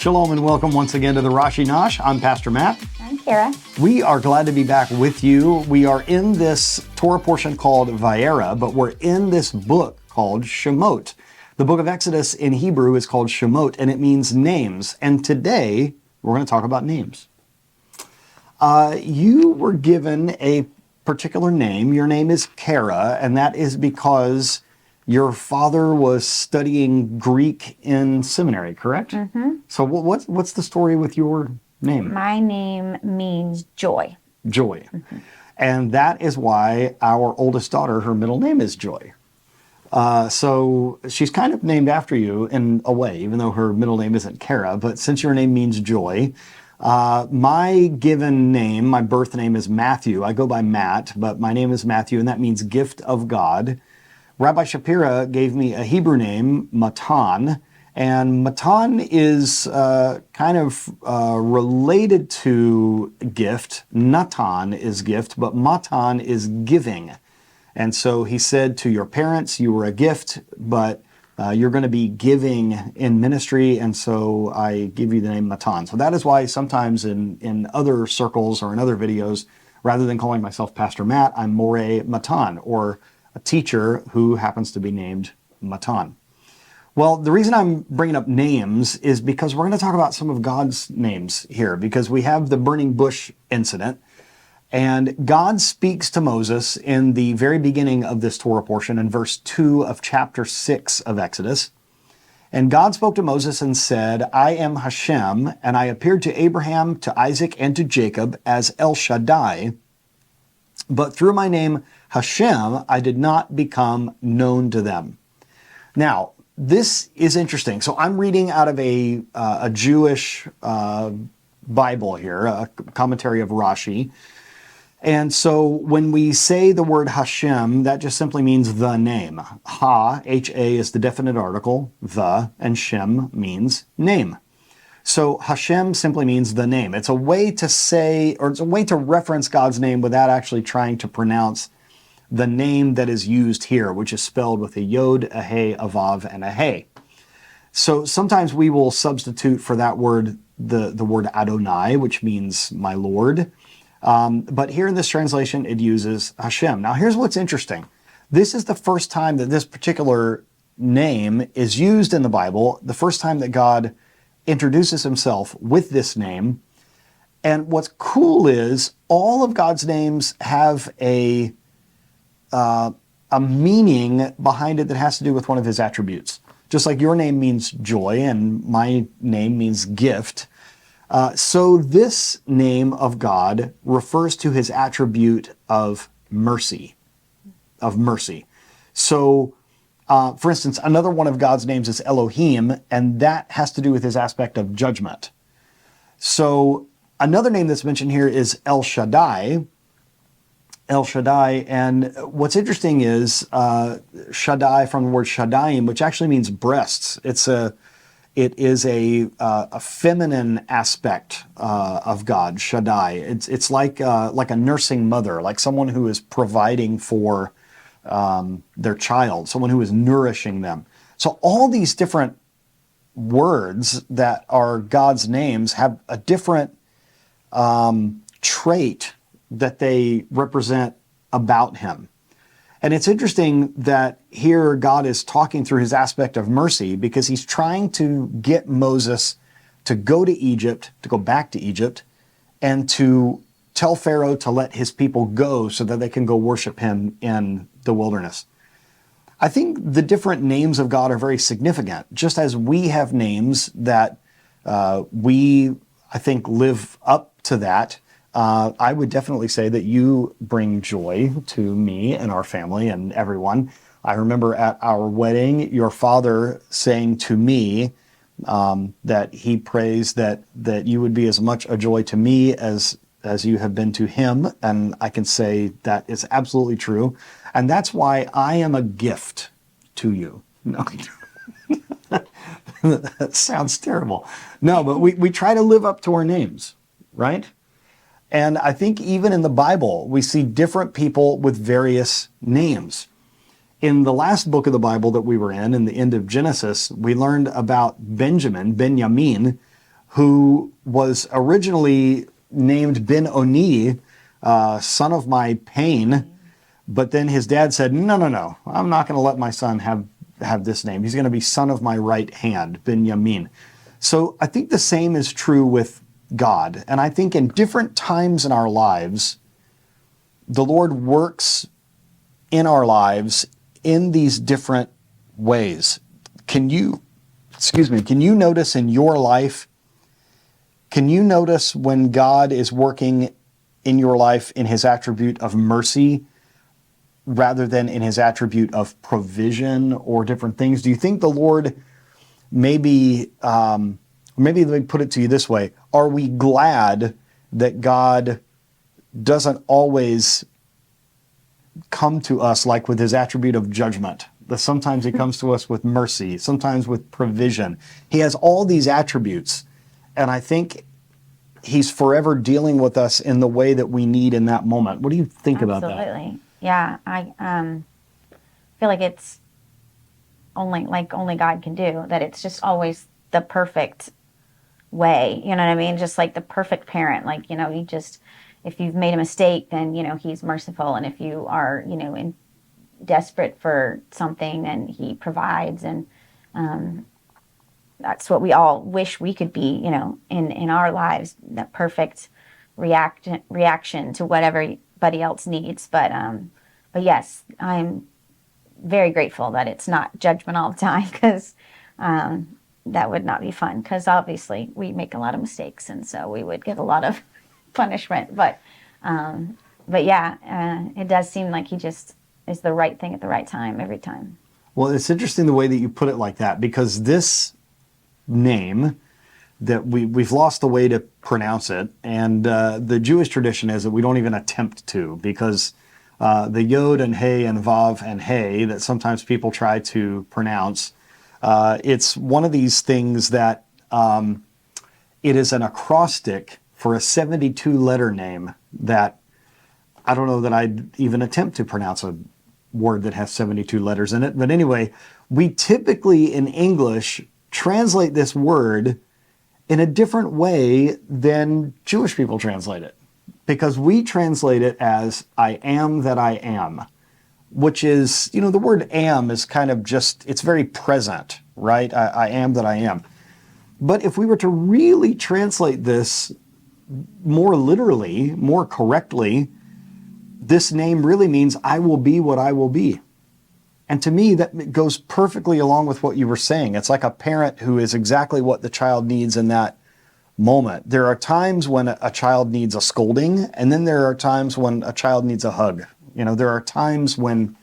Shalom and welcome once again to the Rashi Nosh. I'm Pastor Matt. I'm Kara. We are glad to be back with you. We are in this Torah portion called Vaera, but we're in this book called Shemot. The book of Exodus in Hebrew is called Shemot, and it means names. And today, we're going to talk about names. You were given a particular name. Your name is Kara, and that is because your father was studying Greek in seminary, correct? Mm-hmm. So what's the story with your name? My name means joy. Joy. Mm-hmm. And that is why our oldest daughter, her middle name is Joy. So she's kind of named after you in a way, even though her middle name isn't Kara. But since your name means joy, my given name, my birth name is Matthew. I go by Matt, but my name is Matthew, and that means gift of God. Rabbi Shapira gave me a Hebrew name, Matan, and Matan is kind of related to gift. Natan is gift, but Matan is giving. And so he said to your parents, you were a gift, but you're going to be giving in ministry, and so I give you the name Matan. So that is why sometimes in other circles or in other videos, rather than calling myself Pastor Matt, I'm Moreh Matan, or a teacher who happens to be named Matan. Well, the reason I'm bringing up names is because we're going to talk about some of God's names here, because we have the burning bush incident, and God speaks to Moses in the very beginning of this Torah portion in verse 2 of chapter 6 of Exodus. And God spoke to Moses and said, I am Hashem, and I appeared to Abraham, to Isaac, and to Jacob as El Shaddai, but through my name Hashem, I did not become known to them. Now, this is interesting. So I'm reading out of a Jewish Bible here, a commentary of Rashi. And so when we say the word Hashem, that just simply means the name. Ha, H-A, is the definite article, the, and Shem means name. So Hashem simply means the name. It's a way to say, or it's a way to reference God's name without actually trying to pronounce the name that is used here, which is spelled with a yod, a hey, a vav, and a hey. So sometimes we will substitute for that word the word Adonai, which means my Lord. But here in this translation, it uses Hashem. Now here's what's interesting. This is the first time that this particular name is used in the Bible, the first time that God introduces himself with this name. And what's cool is all of God's names have a meaning behind it that has to do with one of his attributes. Just like your name means joy and my name means gift. So this name of God refers to his attribute of mercy. So, for instance, another one of God's names is Elohim, and that has to do with his aspect of judgment. So another name that's mentioned here is El Shaddai. El Shaddai, and what's interesting is Shaddai from the word Shaddai, which actually means breasts. It is a feminine aspect of God, Shaddai. It's like a nursing mother, like someone who is providing for their child, someone who is nourishing them. So all these different words that are God's names have a different trait that they represent about him. And it's interesting that here God is talking through his aspect of mercy, because he's trying to get Moses to go to Egypt, to go back to Egypt, and to tell Pharaoh to let his people go so that they can go worship him in the wilderness. I think the different names of God are very significant, just as we have names that we, I think, live up to that. I would definitely say that you bring joy to me and our family and everyone. I remember at our wedding, your father saying to me that he prays that you would be as much a joy to me as you have been to him. And I can say that is absolutely true. And that's why I am a gift to you. No. That sounds terrible. No, but we try to live up to our names, right? And I think even in the Bible, we see different people with various names. In the last book of the Bible that we were in the end of Genesis, we learned about Benjamin, who was originally named Ben Oni, son of my pain, but then his dad said, no, I'm not going to let my son have this name. He's going to be son of my right hand, Benjamin. So I think the same is true with God. And I think in different times in our lives, the Lord works in our lives in these different ways. Can you notice in your life, can you notice when God is working in your life in his attribute of mercy rather than in his attribute of provision or different things? Do you think the Lord maybe let me put it to you this way. Are we glad that God doesn't always come to us like with his attribute of judgment? That sometimes he comes to us with mercy, sometimes with provision. He has all these attributes, and I think he's forever dealing with us in the way that we need in that moment. What do you think about that? Absolutely. Yeah. I feel like it's only God can do, that it's just always the perfect way. You know what I mean? Just like the perfect parent. Like, you just, if you've made a mistake, then, he's merciful. And if you are, desperate for something, then he provides. And that's what we all wish we could be, in our lives, that perfect reaction to what everybody else needs. But yes, I'm very grateful that it's not judgment all the time, because that would not be fun, because obviously we make a lot of mistakes, and so we would get a lot of punishment. But yeah, it does seem like he just is the right thing at the right time every time. Well, it's interesting the way that you put it like that, because this name that we've lost the way to pronounce it, and the Jewish tradition is that we don't even attempt to, because the Yod and Hey and Vav and Hey that sometimes people try to pronounce, it's one of these things that it is an acrostic for a 72-letter name that I don't know that I'd even attempt to pronounce a word that has 72 letters in it. But anyway, we typically in English translate this word in a different way than Jewish people translate it, because we translate it as I am that I am, which is, the word am is kind of just, it's very present, right? I am that I am. But if we were to really translate this more literally, more correctly, this name really means I will be what I will be. And to me, that goes perfectly along with what you were saying. It's like a parent who is exactly what the child needs in that moment. There are times when a child needs a scolding, and then there are times when a child needs a hug. There are times when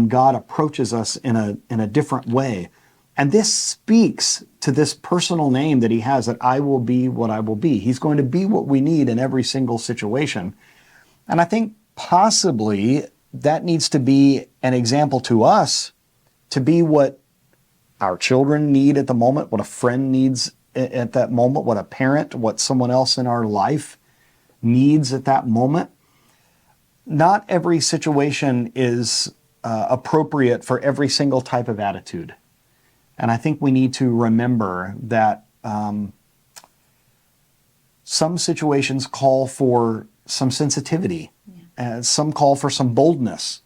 God approaches us in a different way. And this speaks to this personal name that he has, that I will be what I will be. He's going to be what we need in every single situation. And I think possibly that needs to be an example to us to be what our children need at the moment, what a friend needs at that moment, what a parent, what someone else in our life needs at that moment. Not every situation is appropriate for every single type of attitude. And I think we need to remember that some situations call for some sensitivity, and some call for some boldness.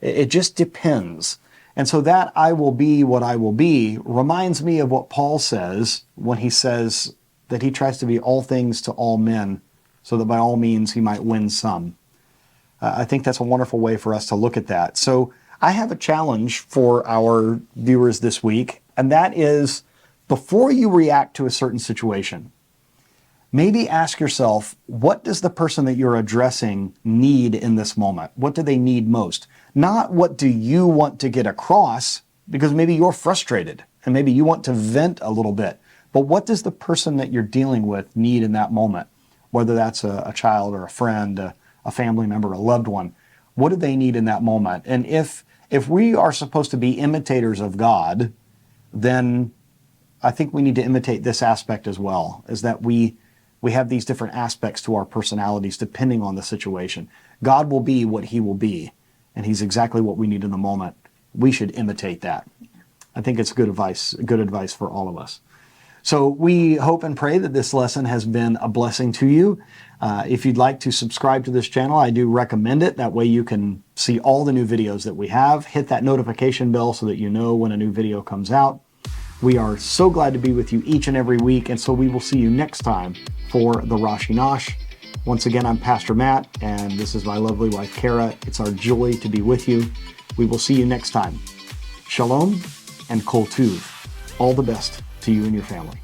It just depends. And so that I will be what I will be reminds me of what Paul says when he says that he tries to be all things to all men, so that by all means he might win some. I think that's a wonderful way for us to look at that. So I have a challenge for our viewers this week, and that is, before you react to a certain situation, maybe ask yourself, what does the person that you're addressing need in this moment? What do they need most? Not what do you want to get across, because maybe you're frustrated and maybe you want to vent a little bit. But what does the person that you're dealing with need in that moment? Whether that's a child or a friend, a family member, a loved one. What do they need in that moment? And if we are supposed to be imitators of God, then I think we need to imitate this aspect as well, is that we have these different aspects to our personalities depending on the situation. God will be what he will be, and he's exactly what we need in the moment. We should imitate that. I think it's good advice for all of us. So we hope and pray that this lesson has been a blessing to you. If you'd like to subscribe to this channel, I do recommend it. That way you can see all the new videos that we have. Hit that notification bell so that you know when a new video comes out. We are so glad to be with you each and every week, and so we will see you next time for the Rashi Nosh. Once again, I'm Pastor Matt, and this is my lovely wife, Kara. It's our joy to be with you. We will see you next time. Shalom and Kol Tuv. All the best to you and your family.